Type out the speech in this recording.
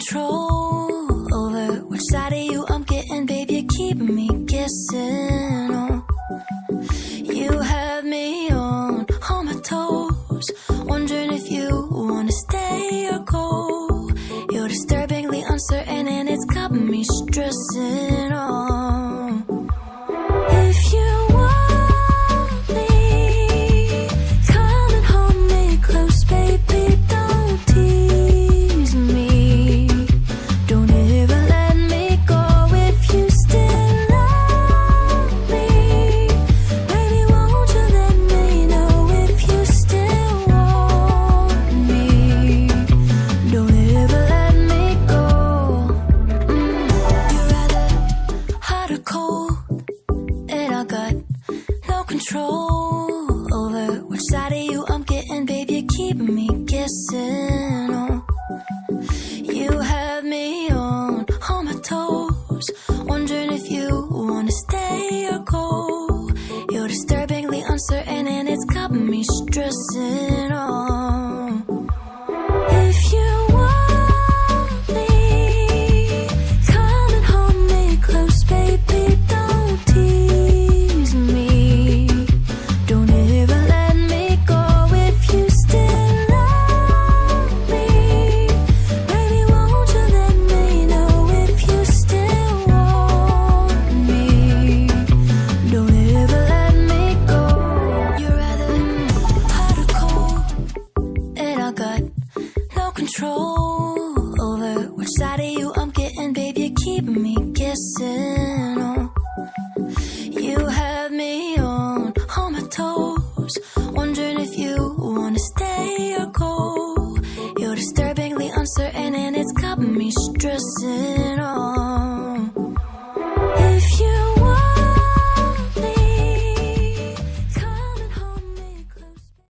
control over which side of you I'm getting, babe. You're keeping me guessing. Oh, you have me on my toes, wondering if you wanna stay or go. You're disturbingly uncertain and it's got me stressing. Oh, if you want me, come and hold me close, baby. Don't tease me. Don't ever let me go. If you still love me, baby, won't you let me know if you still want me? Don't ever let me go. You're rather hot or cold, and I got no control over which side of you I'm getting, babe. You're keeping me guessing. Oh, you have me on my toes, wondering if you wanna stay or go. You're disturbingly uncertain and it's got me stressing. Oh, if you want me, come and hold me close, baby. Don't tease me. Don't ever let me go. If you still love me, baby, won't you let me know if you still want me? Don't ever let me go. You're rather hot or cold, and I got no control over which side of you I'm getting, babe. You're keeping me guessing. Oh, you have me on my toes, wondering if you wanna stay or go. You're disturbingly uncertain and it's got me stressing. Oh,